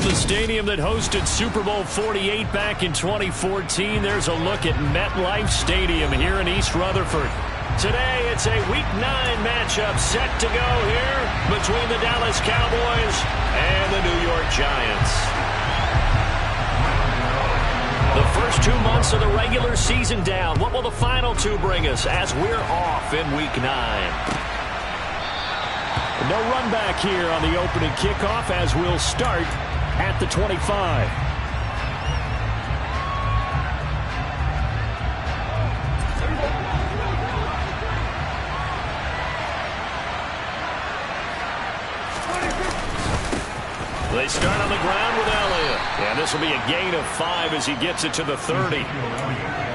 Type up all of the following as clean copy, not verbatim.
the stadium that hosted Super Bowl 48 back in 2014, there's a look at MetLife Stadium here in East Rutherford. Today, it's a Week 9 matchup set to go here between the Dallas Cowboys and the New York Giants. The first 2 months of the regular season down. What will the final 2 bring us as we're off in Week 9? No run back here on the opening kickoff as we'll start at the 25. They start on the ground with Elliott. And this will be a gain of 5 as he gets it to the 30.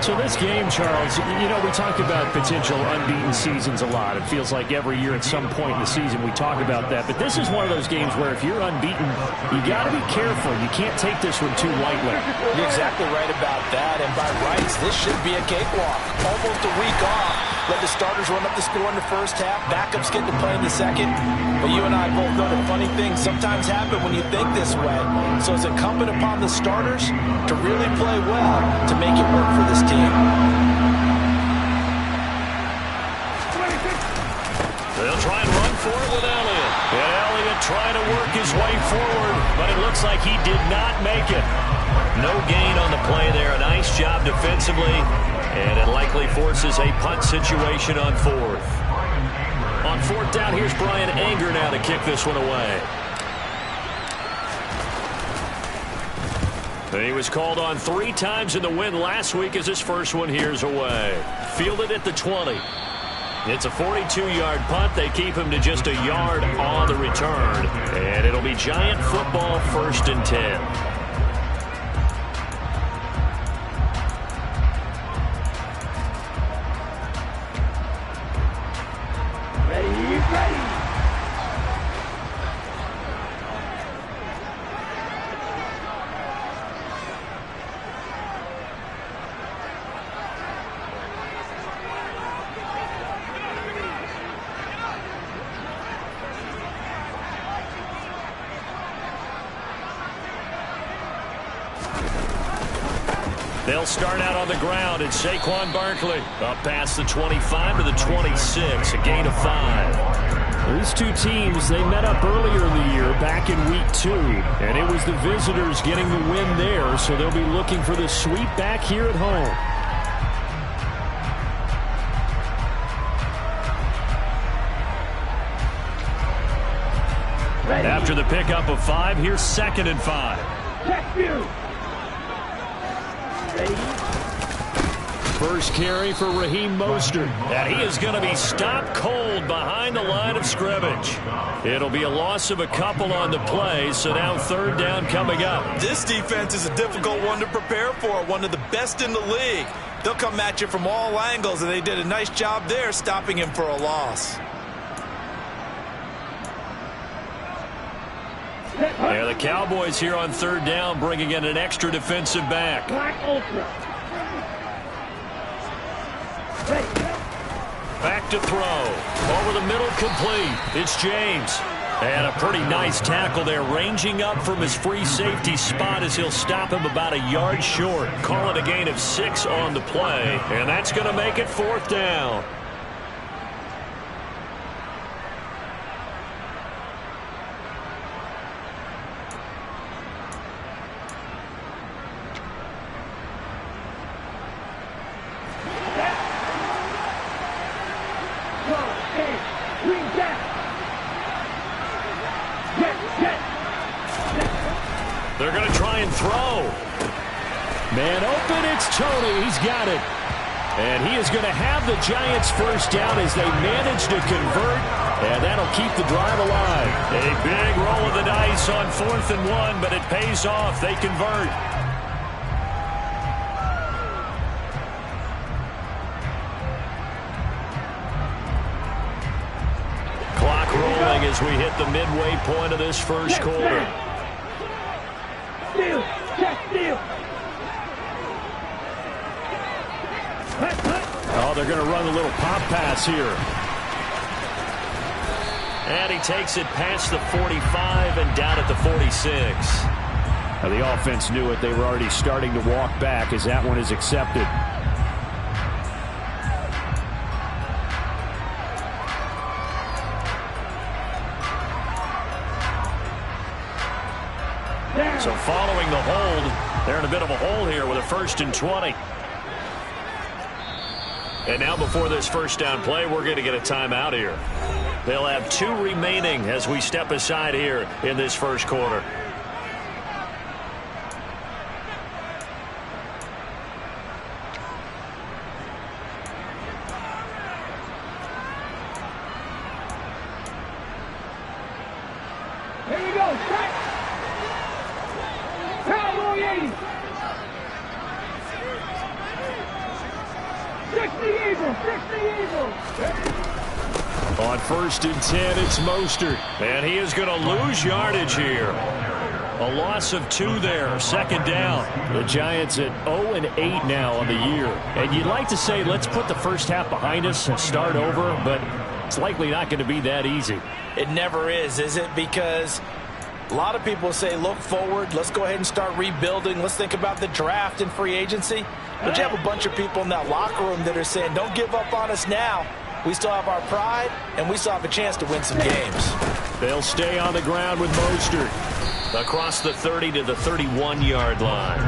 So this game, Charles, you know, we talk about potential unbeaten seasons a lot. It feels like every year at some point in the season we talk about that. But this is one of those games where if you're unbeaten, you got to be careful. You can't take this one too lightly. You're exactly right about that. And by rights, this should be a cakewalk. Almost a week off. Let the starters run up the score in the first half. Backups get to play in the second. But you and I both know that funny things sometimes happen when you think this way. So it's incumbent upon the starters to really play well to make it work for this team. They'll try and run for it with Elliott. And Elliott trying to work his way forward, but it looks like he did not make it. No gain on the play there. A nice job defensively. And it likely forces a punt situation on 4th. On 4th down, here's Brian Anger now to kick this one away. He was called on 3 times in the win last week as his first one here's away. Fielded at the 20. It's a 42-yard punt. They keep him to just a yard on the return. And it'll be Giant football 1st and 10. They'll start out on the ground. It's Saquon Barkley up past the 25 to the 26, a gain of 5. These 2 teams, they met up earlier in the year back in Week 2, and it was the visitors getting the win there, so they'll be looking for the sweep back here at home. After the pickup of 5, here's 2nd and 5. First carry for Raheem Mostert. And he is going to be stopped cold behind the line of scrimmage. It'll be a loss of a couple on the play, so now 3rd down coming up. This defense is a difficult one to prepare for, one of the best in the league. They'll come at you from all angles, and they did a nice job there stopping him for a loss. Yeah, the Cowboys here on 3rd down bringing in an extra defensive back. Back to throw. Over the middle, complete. It's James. And a pretty nice tackle there, ranging up from his free safety spot as he'll stop him about a yard short. Call it a gain of 6 on the play, and that's going to make it 4th down. They're going to try and throw. Man open, it's Tony. He's got it. And he is going to have the Giants first down as they manage to convert. And that'll keep the drive alive. A big roll of the dice on 4th and 1, but it pays off. They convert. Clock rolling as we hit the midway point of this first quarter. Steal! Check steal! Oh, they're going to run a little pop pass here. And he takes it past the 45 and down at the 46. Now, the offense knew it. They were already starting to walk back as that one is accepted. So following the hold, they're in a bit of a hole here with a 1st and 20. And now before this first down play, we're going to get a timeout here. They'll have 2 remaining as we step aside here in this first quarter. Here we go. Cowboy 80. 60 Eagles. 60 Eagles. On 1st and 10, it's Mostert. And he is going to lose yardage here. A loss of 2 there. 2nd down. The Giants at 0-8 now on the year. And you'd like to say, let's put the first half behind us and start over, but it's likely not going to be that easy. It never is it? Because a lot of people say, look forward. Let's go ahead and start rebuilding. Let's think about the draft and free agency. But you have a bunch of people in that locker room that are saying, don't give up on us now. We still have our pride, and we still have a chance to win some games. They'll stay on the ground with Mostert. Across the 30 to the 31-yard line.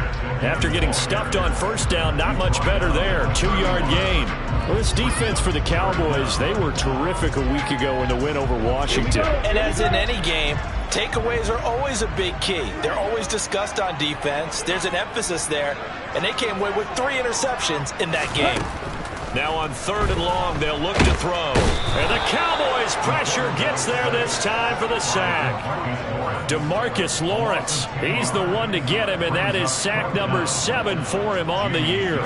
After getting stuffed on 1st down, not much better there. 2-yard gain. Well, this defense for the Cowboys, they were terrific a week ago in the win over Washington. And as in any game, takeaways are always a big key. They're always discussed on defense. There's an emphasis there, and they came away with 3 interceptions in that game. Now on 3rd and long, they'll look to throw. And the Cowboys' pressure gets there this time for the sack. DeMarcus Lawrence, he's the one to get him, and that is sack number 7 for him on the year.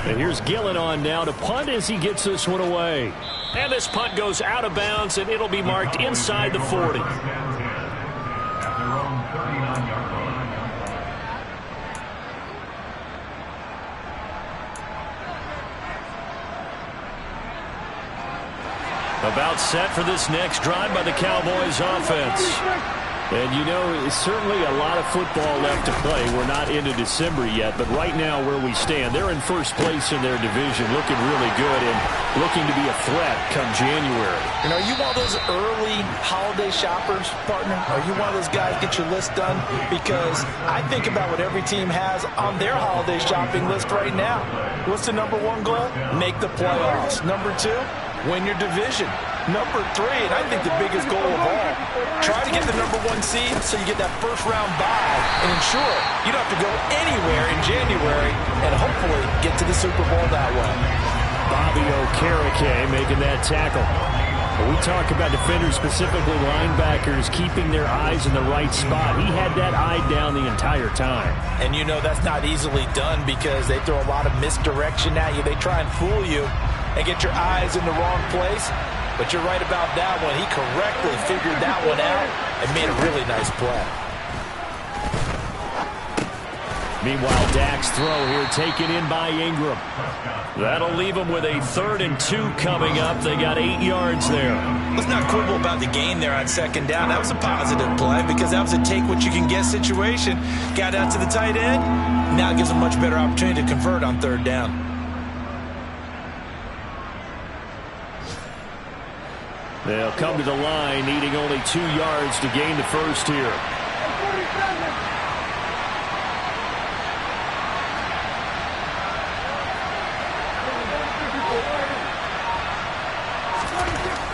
And here's Gillen on now to punt as he gets this one away. And this punt goes out of bounds, and it'll be marked inside the 40. About set for this next drive by the Cowboys offense. And, you know, it's certainly a lot of football left to play. We're not into December yet, but right now where we stand, they're in 1st place in their division, looking really good and looking to be a threat come January. You know, are you one of those early holiday shoppers, partner? Are you one of those guys get your list done? Because I think about what every team has on their holiday shopping list right now. What's the number 1 goal? Make the playoffs. Number 2? Win your division. Number 3, and I think the biggest goal of all, try to get the number 1 seed so you get that first-round bye and ensure you don't have to go anywhere in January and hopefully get to the Super Bowl that way. Bobby Okereke making that tackle. When we talk about defenders, specifically linebackers, keeping their eyes in the right spot, he had that eye down the entire time. And you know that's not easily done because they throw a lot of misdirection at you. They try and fool you and get your eyes in the wrong place. But you're right about that one. He correctly figured that one out and made a really nice play. Meanwhile, Dak's throw here taken in by Ingram. That'll leave him with a 3rd and 2 coming up. They got 8 yards there. Let's not quibble about the gain there on 2nd down. That was a positive play because that was a take-what-you-can-get situation. Got out to the tight end. Now it gives him a much better opportunity to convert on 3rd down. They'll come to the line, needing only 2 yards to gain the first here.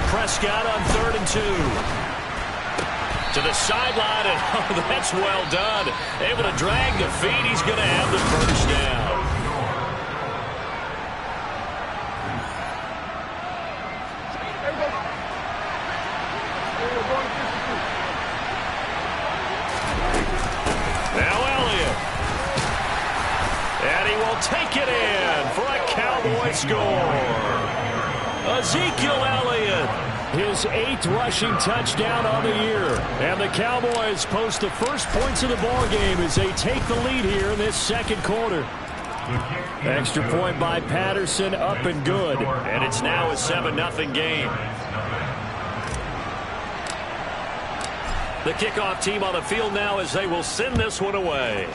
Prescott on 3rd and 2. To the sideline, and oh, that's well done. Able to drag the feet. He's going to have the first down. Take it in for a Cowboy score. Ezekiel Elliott, his 8th rushing touchdown on the year. And the Cowboys post the first points of the ball game as they take the lead here in this 2nd quarter. Extra point by Patterson, up and good. And it's now a 7-0 game. The kickoff team on the field now as they will send this one away.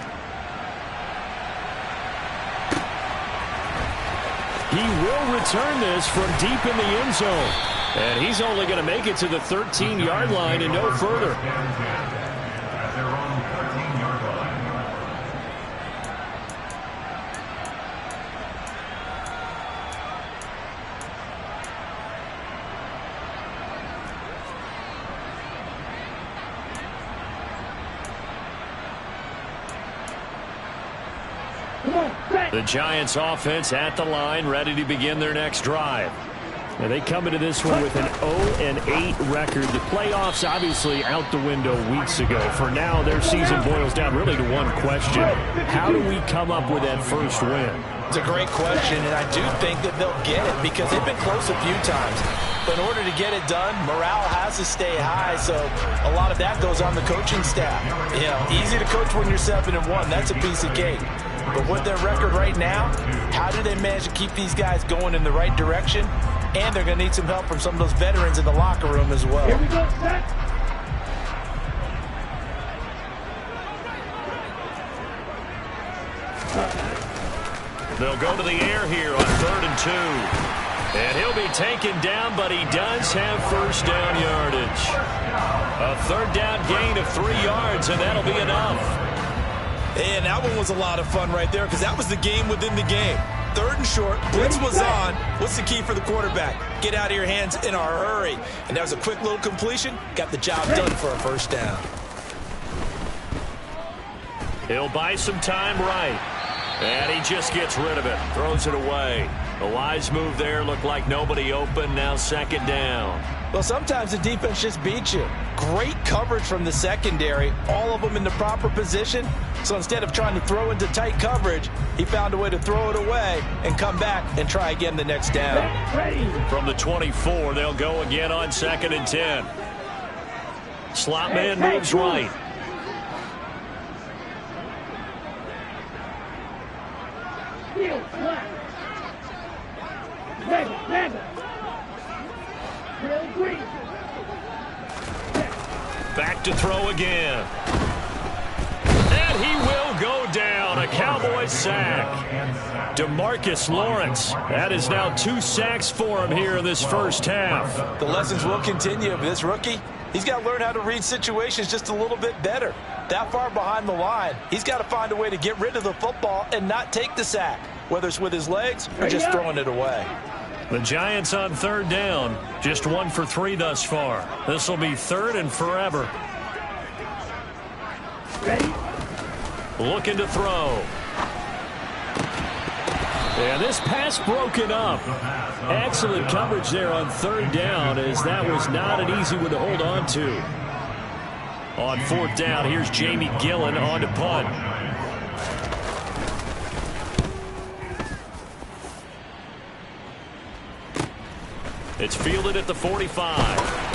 He will return this from deep in the end zone. And he's only going to make it to the 13-yard line and no further. The Giants offense at the line, ready to begin their next drive. Now they come into this one with an 0-8 record. The playoffs obviously out the window weeks ago. For now, their season boils down really to one question. How do we come up with that first win? It's a great question, and I do think that they'll get it because they've been close a few times. But in order to get it done, morale has to stay high, so a lot of that goes on the coaching staff. You know, easy to coach when you're 7-1. That's a piece of cake. But with their record right now, how do they manage to keep these guys going in the right direction? And they're going to need some help from some of those veterans in the locker room as well. Here we go, set. They'll go to the air here on 3rd and 2. And he'll be taken down, but he does have first down yardage. A 3rd down gain of 3 yards, and that'll be enough. And that one was a lot of fun right there because that was the game within the game. 3rd and short, blitz was on. What's the key for the quarterback? Get out of your hands in a hurry. And that was a quick little completion. Got the job done for a first down. He'll buy some time right. And he just gets rid of it. Throws it away. A wise move there. Looked like nobody open. Now 2nd down. Well, sometimes the defense just beats you. Great coverage from the secondary. All of them in the proper position. So instead of trying to throw into tight coverage, he found a way to throw it away and come back and try again the next down. From the 24, they'll go again on 2nd and 10. Slot man moves right. Back to throw again. And he will go down. A Cowboys sack. DeMarcus Lawrence. That is now 2 sacks for him here in this first half. The lessons will continue. This rookie, he's got to learn how to read situations just a little bit better. That far behind the line, he's got to find a way to get rid of the football and not take the sack, whether it's with his legs or just throwing it away. The Giants on 3rd down. Just 1 for 3 thus far. This will be 3rd and forever. Ready? Looking to throw. And this pass broken up. Excellent coverage there on 3rd down, as that was not an easy one to hold on to. On 4th down, here's Jamie Gillen on to punt. It's fielded at the 45.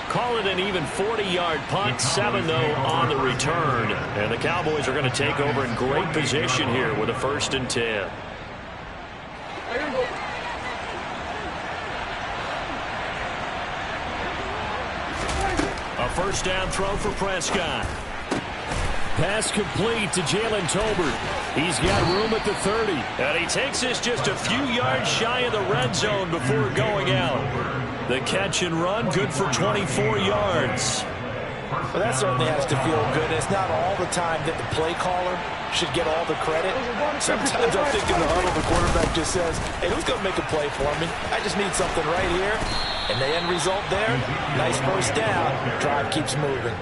Call it an even 40-yard punt. 7, though, on the return. And the Cowboys are going to take over in great position here with a 1st and 10. A first down throw for Prescott. Pass complete to Jalen Tolbert. He's got room at the 30. And he takes this just a few yards shy of the red zone before going out. The catch and run, good for 24 yards. Well, that certainly has to feel good. It's not all the time that the play caller should get all the credit. Sometimes I think in the huddle, the quarterback just says, hey, who's going to make a play for me? I just need something right here. And the end result there, nice first down. Drive keeps moving.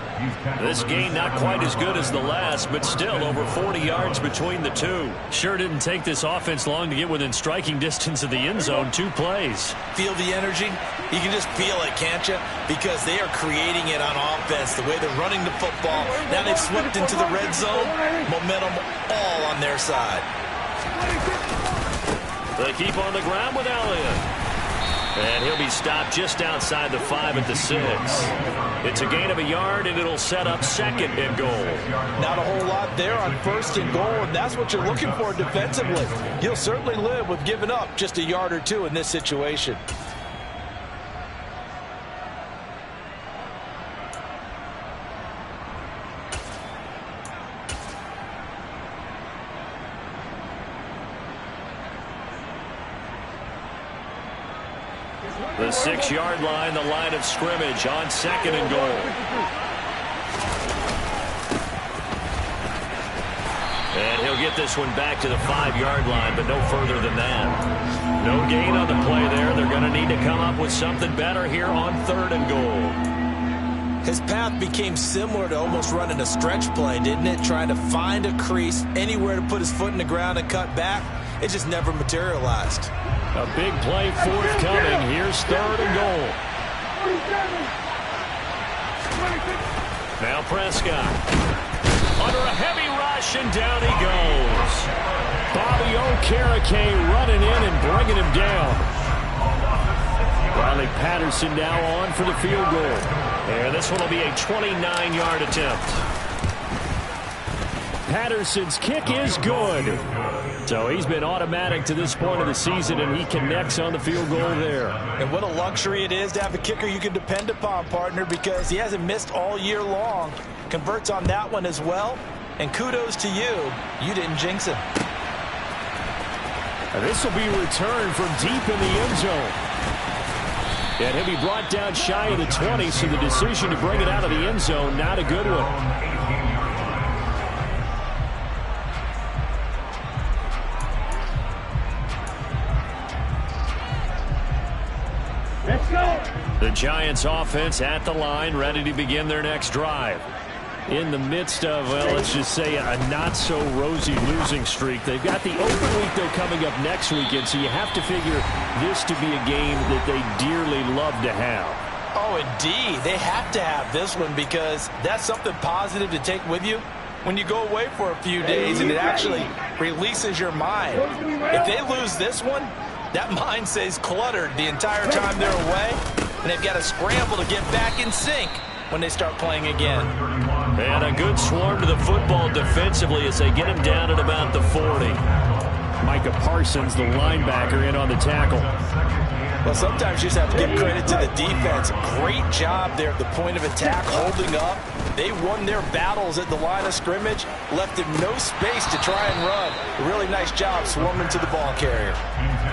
This game not quite as good as the last, but still over 40 yards between the two. Sure didn't take this offense long to get within striking distance of the end zone. 2 plays. Feel the energy? You can just feel it, can't you? Because they are creating it on offense, the way they're running the football. Now they've slipped into the red zone. Momentum all on their side. They keep on the ground with Elliott. And he'll be stopped just outside the 5 at the 6. It's a gain of a yard, and it'll set up 2nd and goal. Not a whole lot there on 1st and goal, and that's what you're looking for defensively. You'll certainly live with giving up just a yard or 2 in this situation. The 6-yard line, the line of scrimmage on 2nd and goal. And he'll get this one back to the 5-yard line, but no further than that. No gain on the play there. They're going to need to come up with something better here on 3rd and goal. His path became similar to almost running a stretch play, didn't it? Trying to find a crease, anywhere to put his foot in the ground and cut back. It just never materialized. A big play forthcoming. Here's 3rd and goal. Now Prescott. Under a heavy rush, and down he goes. Bobby Okereke running in and bringing him down. Riley Patterson now on for the field goal. And this one will be a 29-yard attempt. Patterson's kick is good. So he's been automatic to this point of the season, and he connects on the field goal there. And what a luxury it is to have a kicker you can depend upon, partner, because he hasn't missed all year long. Converts on that one as well. And kudos to you. You didn't jinx him. And this will be returned from deep in the end zone. And he'll be brought down shy of the 20, so the decision to bring it out of the end zone, not a good one. The Giants offense at the line, ready to begin their next drive. In the midst of, well, let's just say a not-so-rosy losing streak. They've got the open week, though, coming up next weekend, so you have to figure this to be a game that they dearly love to have. Oh, indeed. They have to have this one because that's something positive to take with you when you go away for a few days, and it actually releases your mind. If they lose this one, that mind stays cluttered the entire time they're away, and they've got to scramble to get back in sync when they start playing again. And a good swarm to the football defensively as they get him down at about the 40. Micah Parsons, the linebacker, in on the tackle. Well, sometimes you just have to give credit to the defense. Great job there at the point of attack, holding up. They won their battles at the line of scrimmage, left him no space to try and run. A really nice job swarming to the ball carrier.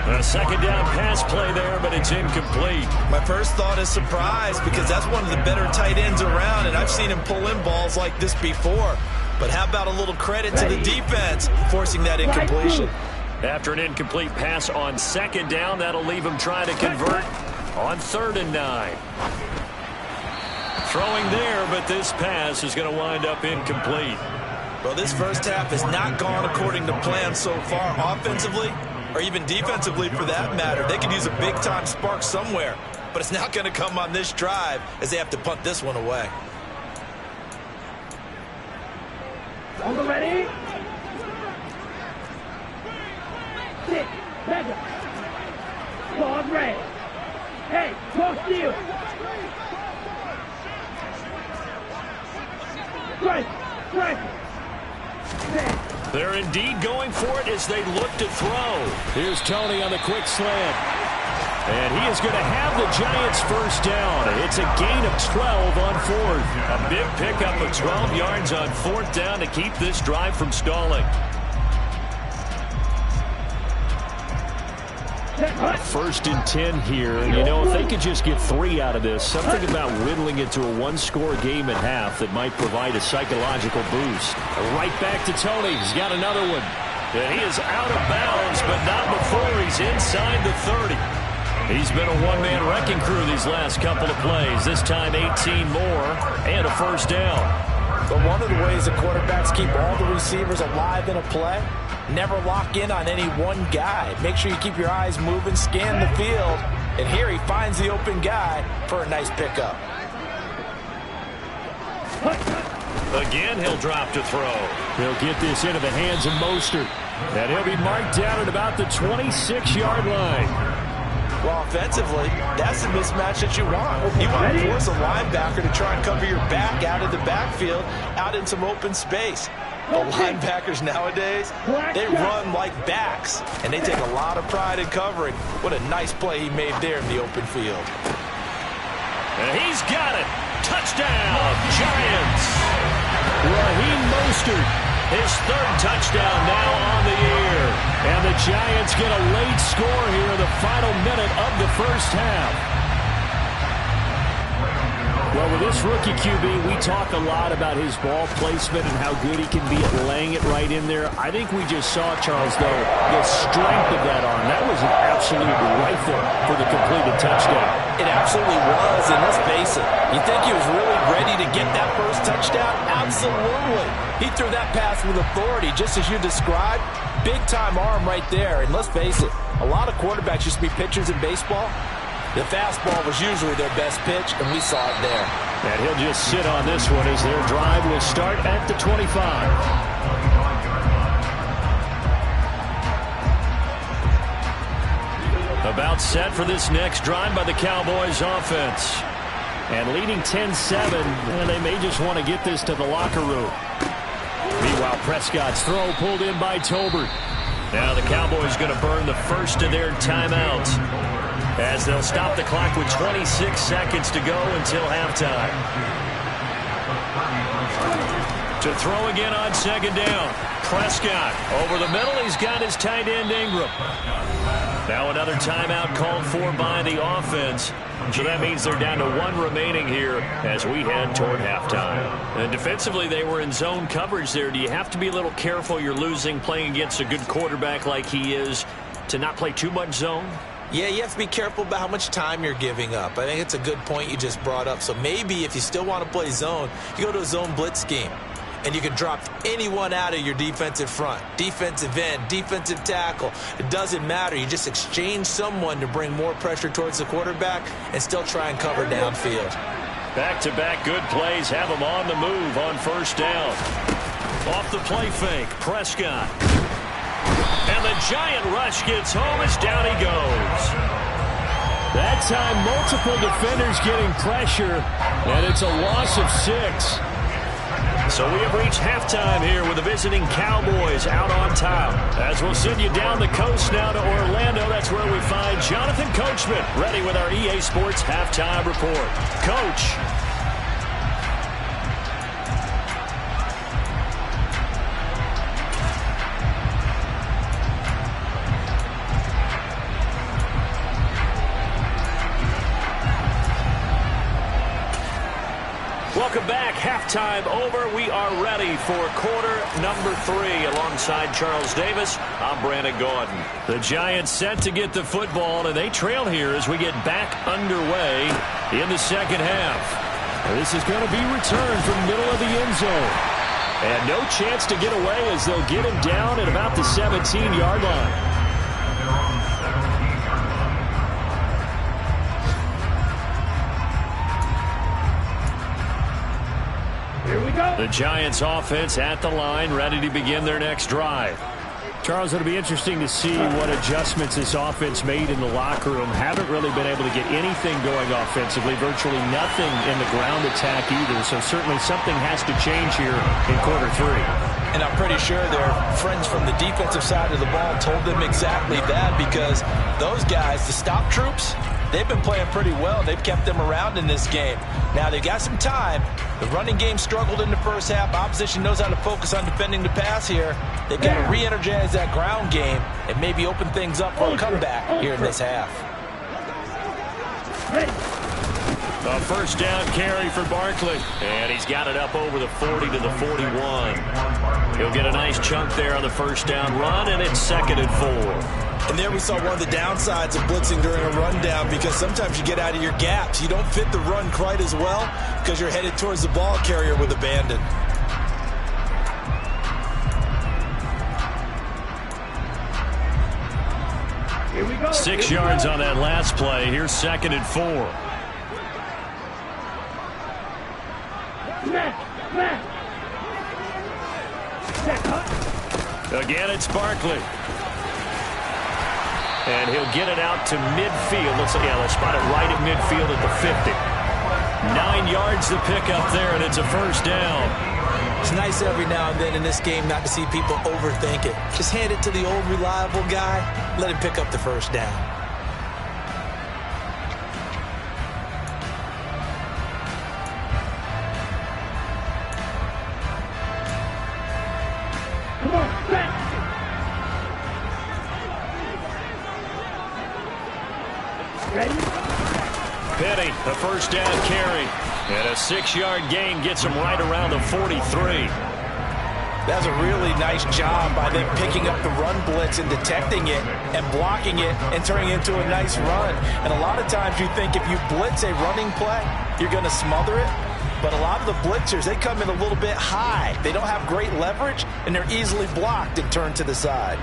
A 2nd down pass play there, but it's incomplete. My first thought is surprise because that's one of the better tight ends around, and I've seen him pull in balls like this before. But how about a little credit to the defense forcing that incompletion? After an incomplete pass on 2nd down, that'll leave him trying to convert on 3rd and 9. Throwing there, but this pass is going to wind up incomplete. Well, this first half has not gone according to plan so far offensively, or even defensively for that matter. They could use a big-time spark somewhere, but it's not going to come on this drive as they have to punt this one away. On the ready? Sit. Mega. Pause red. Hey, go steal. Strike. Strike. They're indeed going for it as they look to throw. Here's Tony on the quick slant. And he is going to have the Giants first down. It's a gain of 12 on 4th. A big pickup of 12 yards on 4th down to keep this drive from stalling. 1st and 10 here. And, you know, if they could just get 3 out of this, something about whittling it to a 1-score game at half that might provide a psychological boost. Right back to Tony. He's got another one. And he is out of bounds, but not before he's inside the 30. He's been a one-man wrecking crew these last couple of plays. This time 18 more and a first down. But one of the ways the quarterbacks keep all the receivers alive in a play, never lock in on any one guy. Make sure you keep your eyes moving, scan the field. And here he finds the open guy for a nice pickup. Again, he'll drop to throw. He'll get this into the hands of Mostert. And he'll be marked down at about the 26-yard line. Well, offensively, that's the mismatch that you want. You want to force a linebacker to try and cover your back out of the backfield, out in some open space. The linebackers nowadays, they run like backs, and they take a lot of pride in covering. What a nice play he made there in the open field. And he's got it. Touchdown, Giants. Raheem Mostert His third touchdown now on the year. And the Giants get a late score here in the final minute of the first half. Well, with this rookie QB, we talk a lot about his ball placement and how good he can be at laying it right in there. I think we just saw, Charles, though, the strength of that arm. That was an absolute rifle for the completed touchdown. It absolutely was, and let's face it, you think he was really ready to get that first touchdown? Absolutely. He threw that pass with authority, just as you described. Big-time arm right there, and let's face it, a lot of quarterbacks used to be pitchers in baseball. The fastball was usually their best pitch, and we saw it there. And he'll just sit on this one as their drive will start at the 25. About set for this next drive by the Cowboys offense. And leading 10-7, and they may just want to get this to the locker room. Meanwhile, Prescott's throw pulled in by Tolbert. Now the Cowboys going to burn the first of their timeouts, as they'll stop the clock with 26 seconds to go until halftime. To throw again on second down. Prescott over the middle. He's got his tight end Ingram. Now another timeout called for by the offense. So that means they're down to one remaining here as we head toward halftime. And defensively, they were in zone coverage there. Do you have to be a little careful? You're losing playing against a good quarterback like he is to not play too much zone? Yeah, you have to be careful about how much time you're giving up. I think it's a good point you just brought up. So maybe if you still want to play zone, you go to a zone blitz scheme. And you can drop anyone out of your defensive front. Defensive end, defensive tackle. It doesn't matter. You just exchange someone to bring more pressure towards the quarterback and still try and cover downfield. Back-to-back good plays have them on the move on first down. Off the play fake, Prescott. And the giant rush gets home as down he goes. That time, multiple defenders getting pressure, and it's a loss of 6. So we have reached halftime here with the visiting Cowboys out on top. As we'll send you down the coast now to Orlando, that's where we find Jonathan Coachman ready with our EA Sports Halftime Report. Coach. Welcome back. Halftime over. We are ready for quarter number 3. Alongside Charles Davis, I'm Brandon Gordon. The Giants set to get the football, and they trail here as we get back underway in the second half. This is going to be returned from middle of the end zone. And no chance to get away as they'll get him down at about the 17-yard line. The Giants offense at the line, ready to begin their next drive. Charles, it'll be interesting to see what adjustments this offense made in the locker room. Haven't really been able to get anything going offensively, virtually nothing in the ground attack either. So certainly something has to change here in quarter 3. And I'm pretty sure their friends from the defensive side of the ball told them exactly that, because those guys, the stop troops, they've been playing pretty well. They've kept them around in this game. Now, they've got some time. The running game struggled in the first half. Opposition knows how to focus on defending the pass here. They've got to re-energize that ground game and maybe open things up for a comeback here in this half. A first down carry for Barkley. And he's got it up over the 40 to the 41. He'll get a nice chunk there on the first down run, and it's 2nd and 4. And there we saw one of the downsides of blitzing during a rundown, because sometimes you get out of your gaps. You don't fit the run quite as well because you're headed towards the ball carrier with abandon. Here we go. 6 yards on that last play. Here's 2nd and 4. Again, it's Barkley. And he'll get it out to midfield. Looks like, yeah, they'll spot it right at midfield at the 50. 9 yards to pick up there, and it's a first down. It's nice every now and then in this game not to see people overthink it. Just hand it to the old reliable guy. Let him pick up the first down. Come on, stretch. Ready? Petty, a first down carry. And a 6-yard gain gets him right around the 43. That's a really nice job by them picking up the run blitz and detecting it and blocking it and turning it into a nice run. And a lot of times you think if you blitz a running play, you're going to smother it. But a lot of the blitzers, they come in a little bit high. They don't have great leverage, and they're easily blocked and turned to the side.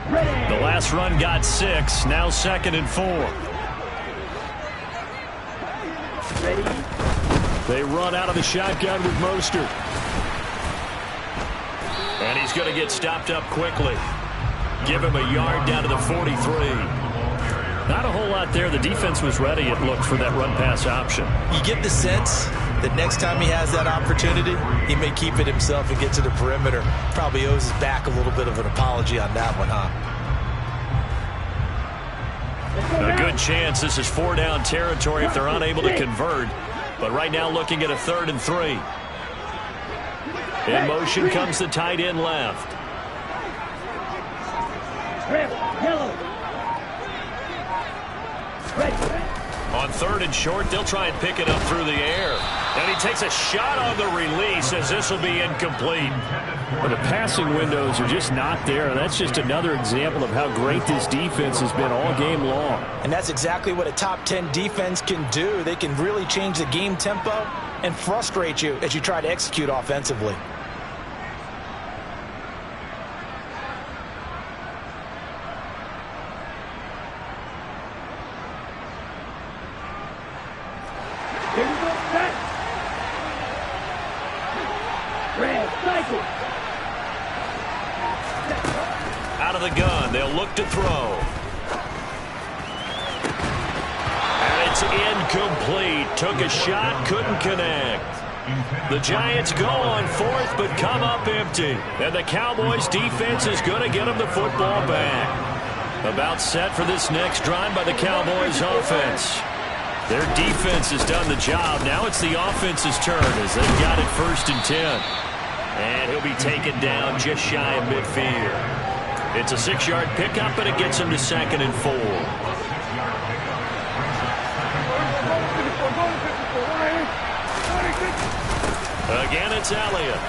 The last run got 6, now 2nd and 4. Ready? They run out of the shotgun with Mostert. And he's going to get stopped up quickly. Give him a yard down to the 43. Not a whole lot there. The defense was ready, it looked, for that run-pass option. You get the sense that next time he has that opportunity, he may keep it himself and get to the perimeter. Probably owes his back a little bit of an apology on that one, huh? A good chance this is 4-down territory if they're unable to convert. But right now looking at a 3rd and 3. In motion comes the tight end left. Red, yellow. Red. On 3rd and short, they'll try and pick it up through the air. And he takes a shot on the release as this will be incomplete. Well, the passing windows are just not there. That's just another example of how great this defense has been all game long. And that's exactly what a top 10 defense can do. They can really change the game tempo and frustrate you as you try to execute offensively. Here we go, set. Red, cycle. Out of the gun, they'll look to throw. And it's incomplete. Took a shot, couldn't connect. The Giants go on 4th, but come up empty. And the Cowboys defense is going to get them the football back. About set for this next drive by the Cowboys offense. Their defense has done the job. Now it's the offense's turn as they've got it 1st and 10. And he'll be taken down just shy of midfield. It's a 6-yard pickup, and it gets him to 2nd and 4. Again, it's Elliott.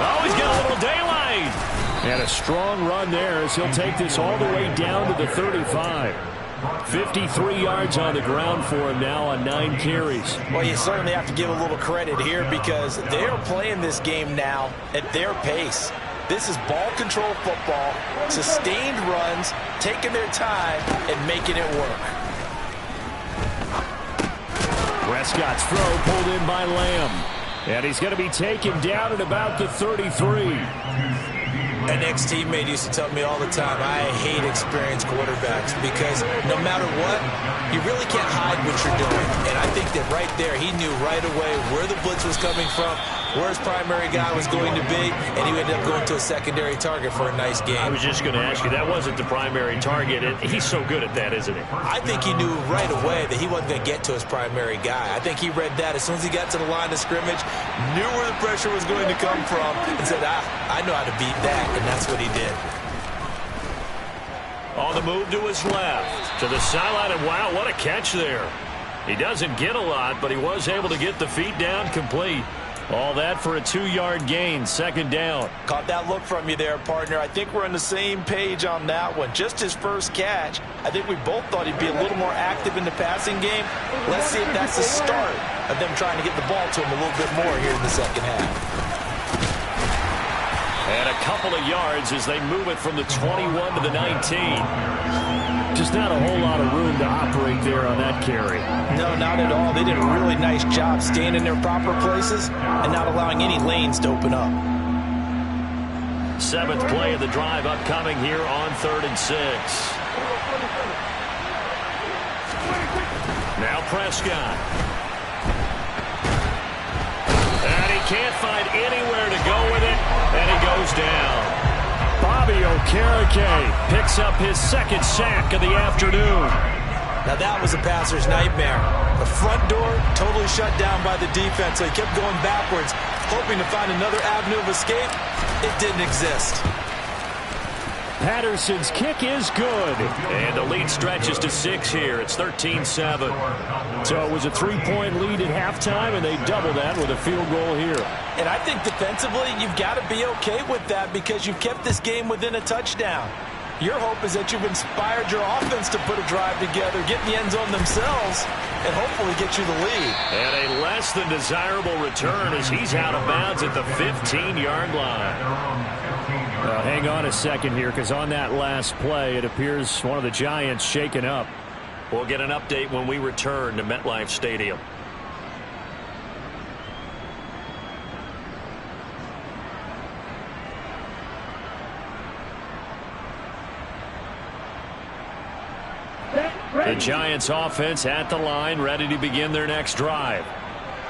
Oh, he's got a little daylight. And a strong run there as he'll take this all the way down to the 35. 53 yards on the ground for him now on 9 carries. Well, you certainly have to give a little credit here because they're playing this game now at their pace. This is ball control football, sustained runs, taking their time and making it work. Prescott's throw pulled in by Lamb. And he's going to be taken down at about the 33. An ex-teammate used to tell me all the time, I hate experienced quarterbacks because no matter what, you really can't hide what you're doing. And I think that right there, he knew right away where the blitz was coming from, where his primary guy was going to be, and he ended up going to a secondary target for a nice game. I was just going to ask you, that wasn't the primary target. He's so good at that, isn't he? I think he knew right away that he wasn't going to get to his primary guy. I think he read that as soon as he got to the line of scrimmage, knew where the pressure was going to come from, and said, I know how to beat that, and that's what he did. On the move to his left, to the sideline, and wow, what a catch there. He doesn't get a lot, but he was able to get the feet down complete. All that for a 2-yard gain, 2nd down. Caught that look from you there, partner. I think we're on the same page on that one. Just his first catch. I think we both thought he'd be a little more active in the passing game. Let's see if that's the start of them trying to get the ball to him a little bit more here in the second half. And a couple of yards as they move it from the 21 to the 19. Just not a whole lot of room to operate there on that carry. No, not at all. They did a really nice job staying in their proper places and not allowing any lanes to open up. 7th play of the drive upcoming here on 3rd and 6. Now Prescott. And he can't find anywhere to go with it, and he goes down. Bobby Okereke picks up his 2nd sack of the afternoon. Now that was a passer's nightmare. The front door totally shut down by the defense, so he kept going backwards, hoping to find another avenue of escape. It didn't exist. Patterson's kick is good. And the lead stretches to 6 here. It's 13-7. So it was a 3-point lead at halftime, and they double that with a field goal here. And I think defensively, you've got to be okay with that because you've kept this game within a touchdown. Your hope is that you've inspired your offense to put a drive together, get in the end zone themselves, and hopefully get you the lead. And a less than desirable return as he's out of bounds at the 15-yard line. Well, hang on a second here, because on that last play, it appears one of the Giants shaken up. We'll get an update when we return to MetLife Stadium. The Giants offense at the line, ready to begin their next drive.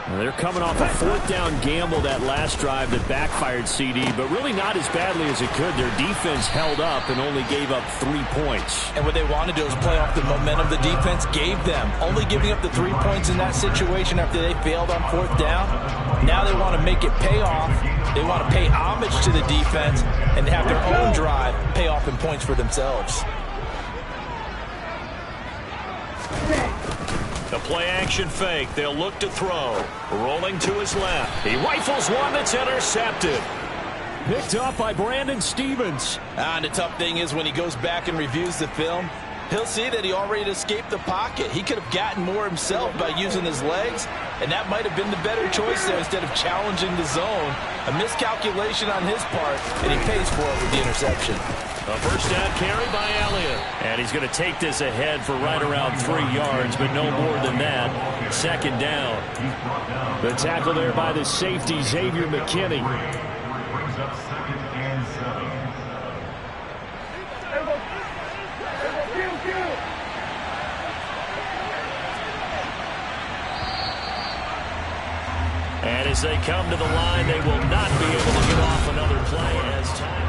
Well, they're coming off a 4th down gamble that last drive that backfired CD, but really not as badly as it could. Their defense held up and only gave up 3 points. And what they want to do is play off the momentum the defense gave them. Only giving up the 3 points in that situation after they failed on 4th down. Now they want to make it pay off. They want to pay homage to the defense and have their own drive pay off in points for themselves. The play-action fake. They'll look to throw. Rolling to his left. He rifles one that's intercepted. Picked off by Brandon Stevens. And the tough thing is when he goes back and reviews the film, he'll see that he already escaped the pocket. He could have gotten more himself by using his legs, and that might have been the better choice there instead of challenging the zone. A miscalculation on his part, and he pays for it with the interception. A first down carry by Elliott. And he's going to take this ahead for right around 3 yards, but no more than that. 2nd down. The tackle there by the safety, Xavier McKinney. And as they come to the line, they will not be able to get off another play as time.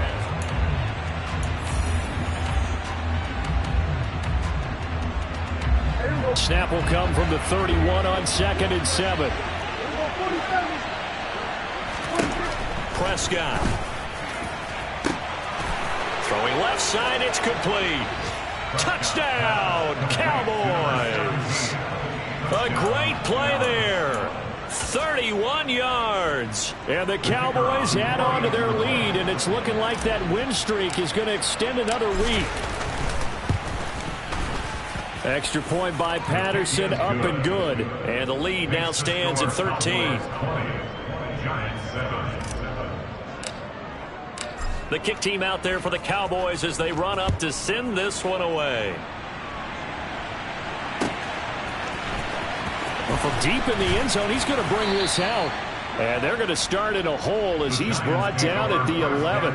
Snap will come from the 31 on 2nd and 7. Prescott. Throwing left side, it's complete. Touchdown, Cowboys. A great play there. 31 yards. And the Cowboys add on to their lead, and it's looking like that win streak is going to extend another week. Extra point by Patterson, up and good. And the lead now stands at 13. The kick team out there for the Cowboys as they run up to send this one away. Well, from deep in the end zone, he's going to bring this out. And they're going to start in a hole as he's brought down at the 11.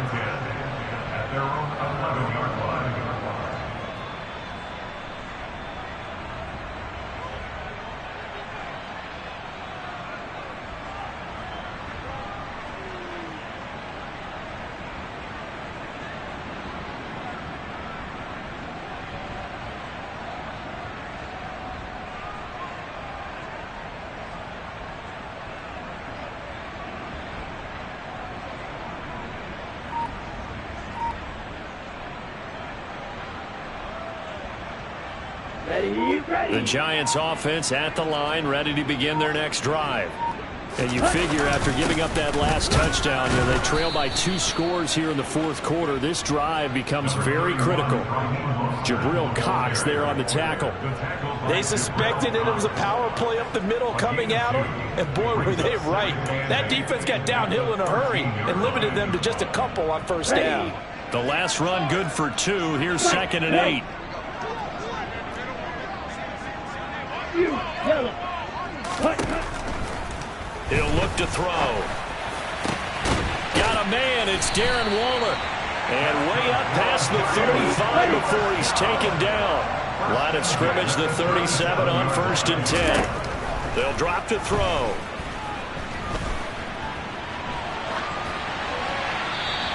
The Giants offense at the line, ready to begin their next drive. And you figure after giving up that last touchdown, they trail by 2 scores here in the 4th quarter. This drive becomes very critical. Jabril Cox there on the tackle. They suspected that it was a power play up the middle coming at them, and boy, were they right. That defense got downhill in a hurry and limited them to just a couple on 1st down. The last run good for 2. Here's 2nd and 8. He'll look to throw. Got a man. It's Darren Waller. And way up past the 35 before he's taken down. Line of scrimmage, the 37 on 1st and 10. They'll drop to throw.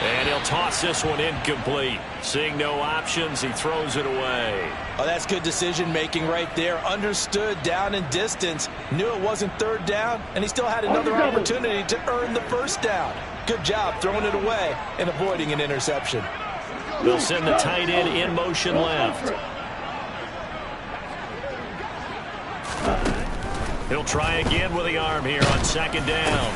And he'll They'll toss this one incomplete. Seeing no options, he throws it away. Oh, that's good decision-making right there. Understood down and distance. Knew it wasn't third down, and he still had another opportunity to earn the first down. Good job throwing it away and avoiding an interception. They'll send the tight end in motion left. He'll try again with the arm here on second down.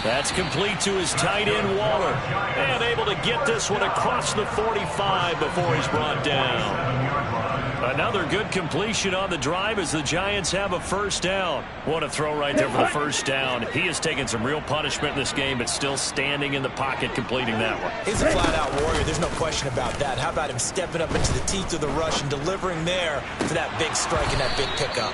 That's complete to his tight end, Waller. And able to get this one across the 45 before he's brought down. Another good completion on the drive as the Giants have a first down. What a throw right there for the first down. He has taken some real punishment in this game, but still standing in the pocket completing that one. He's a flat-out warrior. There's no question about that. How about him stepping up into the teeth of the rush and delivering there for that big strike and that big pickup?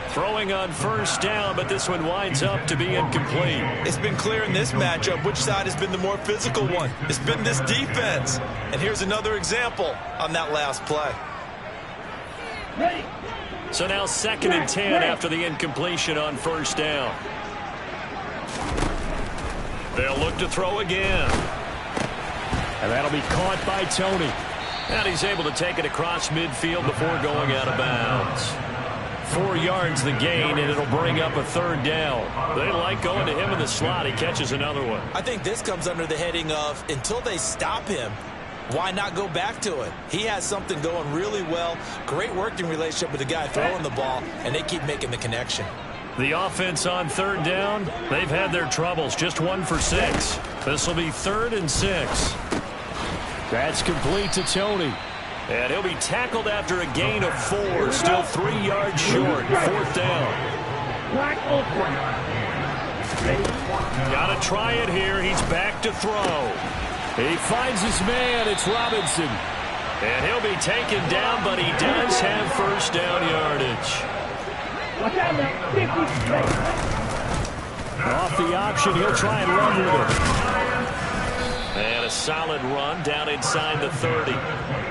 Throwing on first down, but this one winds up to be incomplete. It's been clear in this matchup which side has been the more physical one. It's been this defense. And here's another example on that last play. Ready. So now 2nd and 10 after the incompletion on first down. They'll look to throw again. And that'll be caught by Tony. And he's able to take it across midfield before going out of bounds. 4 yards the gain, and it'll bring up a third down. They like going to him in the slot. He catches another one. I think this comes under the heading of until they stop him, why not go back to it? He has something going really well. Great working relationship with the guy throwing the ball, and they keep making the connection. The offense on third down, they've had their troubles. Just 1 for 6. This will be 3rd and 6. That's complete to Tony. And he'll be tackled after a gain of 4. Still 3 yards short. 4th down. Got to try it here. He's back to throw. He finds his man. It's Robinson. And he'll be taken down, but he does have first down yardage. Off the option, he'll try and run with it. And a solid run down inside the 30.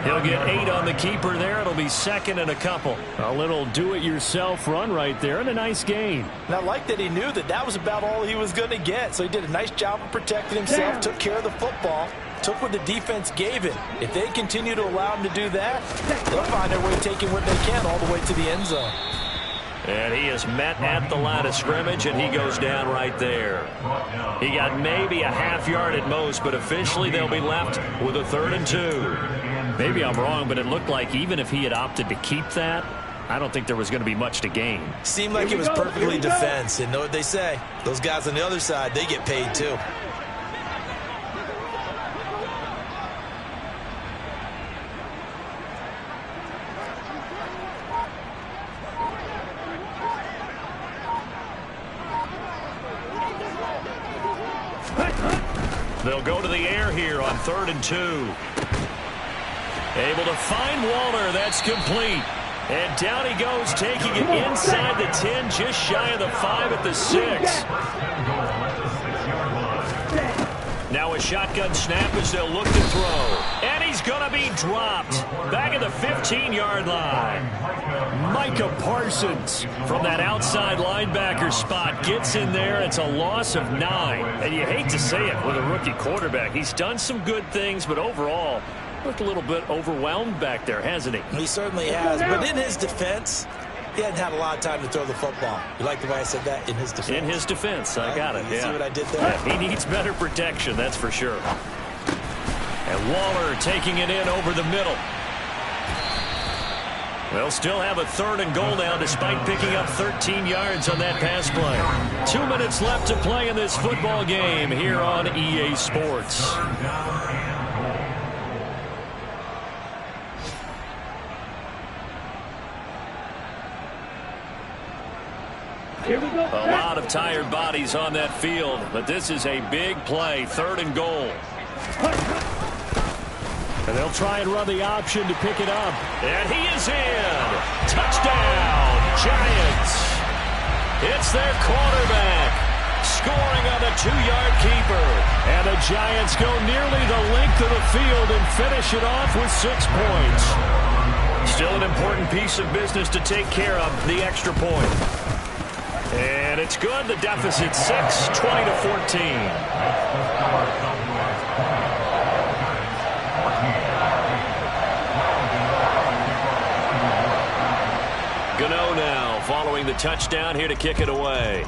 He'll get 8 on the keeper there. It'll be 2nd and a couple. A little do-it-yourself run right there and a nice gain. And I like that he knew that that was about all he was going to get. So he did a nice job of protecting himself, took care of the football, took what the defense gave him. If they continue to allow him to do that, they'll find their way taking what they can all the way to the end zone. And he is met at the line of scrimmage, and he goes down right there. He got maybe a half yard at most, but officially they'll be left with a 3rd and 2. Maybe I'm wrong, but it looked like even if he had opted to keep that, I don't think there was going to be much to gain. Seemed like it was perfectly defense. And know what they say? Those guys on the other side, they get paid too. They'll go to the air here on 3rd and 2. Able to find Waller. That's complete. And down he goes, taking it inside the 10, just shy of the 5 at the 6. Now a shotgun snap as they'll look to throw. And he's going to be dropped. Back at the 15-yard line. Micah Parsons from that outside linebacker spot gets in there. It's a loss of 9. And you hate to say it with a rookie quarterback. He's done some good things, but overall, looked a little bit overwhelmed back there, hasn't he? He certainly has. But in his defense, he hadn't had a lot of time to throw the football. You like the way I said that? In his defense. In his defense. I got it. You see what I did there? Yeah, he needs better protection, that's for sure. And Waller taking it in over the middle. They'll still have a 3rd and goal now despite picking up 13 yards on that pass play. 2 minutes left to play in this football game here on EA Sports. A lot of tired bodies on that field, but this is a big play, 3rd and goal. And they'll try and run the option to pick it up. And he is in. Touchdown, Giants. It's their quarterback scoring on a 2-yard keeper. And the Giants go nearly the length of the field and finish it off with 6 points. Still an important piece of business to take care of, the extra point. And it's good. The deficit 6, 20-14. the touchdown here to kick it away.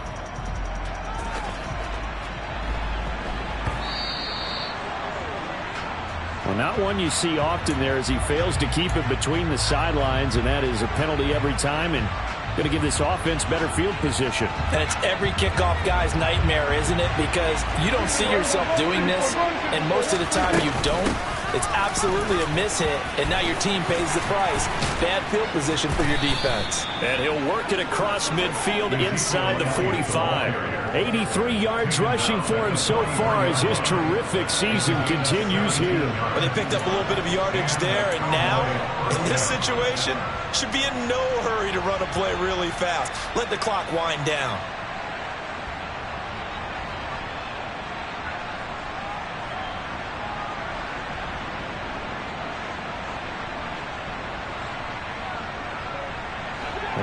Well, not one you see often there as he fails to keep it between the sidelines, and that is a penalty every time, and going to give this offense better field position. And it's every kickoff guy's nightmare, isn't it? Because you don't see yourself doing this, and most of the time you don't. It's absolutely a mishit, and now your team pays the price. Bad field position for your defense. And he'll work it across midfield inside the 45. 83 yards rushing for him so far as his terrific season continues here. But they picked up a little bit of yardage there, and now, in this situation, should be in no hurry to run a play really fast. Let the clock wind down.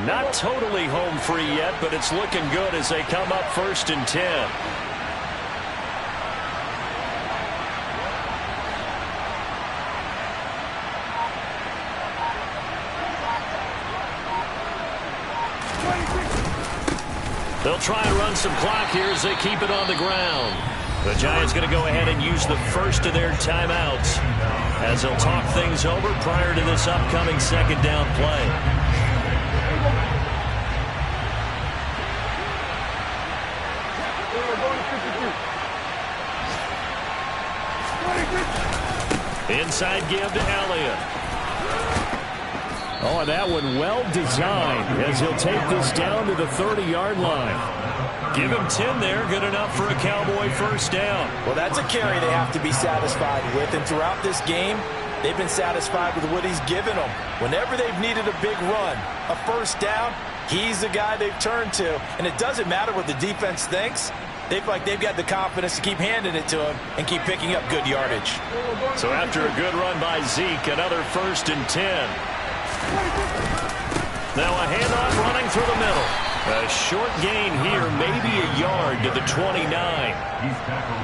Not totally home free yet, but it's looking good as they come up 1st and 10. They'll try and run some clock here as they keep it on the ground. The Giants going to go ahead and use the first of their timeouts as they'll talk things over prior to this upcoming 2nd down play. Inside give to Elliott. Oh, and that one well designed as he'll take this down to the 30-yard line. Give him 10 there. Good enough for a Cowboy 1st down. Well, that's a carry they have to be satisfied with. And throughout this game, they've been satisfied with what he's given them. Whenever they've needed a big run, a 1st down, he's the guy they've turned to. And it doesn't matter what the defense thinks. They feel like they've got the confidence to keep handing it to him and keep picking up good yardage. So after a good run by Zeke, another 1st and 10. Now a handoff running through the middle. A short gain here, maybe a yard to the 29.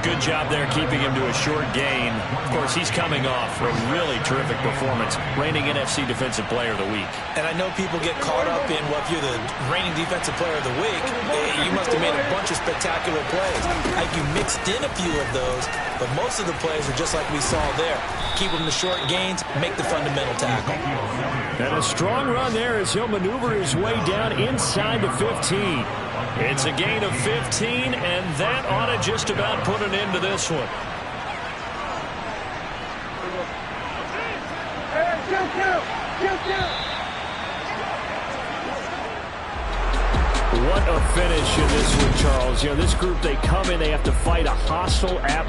Good job there keeping him to a short gain. Of course, he's coming off a really terrific performance, reigning NFC Defensive Player of the Week. And I know people get caught up in, well, if you're the reigning Defensive Player of the Week, you must have made a bunch of spectacular plays. Like you mixed in a few of those, but most of the plays are just like we saw there. Keep them to short gains, make the fundamental tackle. And a strong run there as he'll maneuver his way down inside the 15. It's a gain of 15, and that ought to just about put an end to this one. What a finish in this one, Charles. You know, this group, they come in, they have to fight a hostile atmosphere.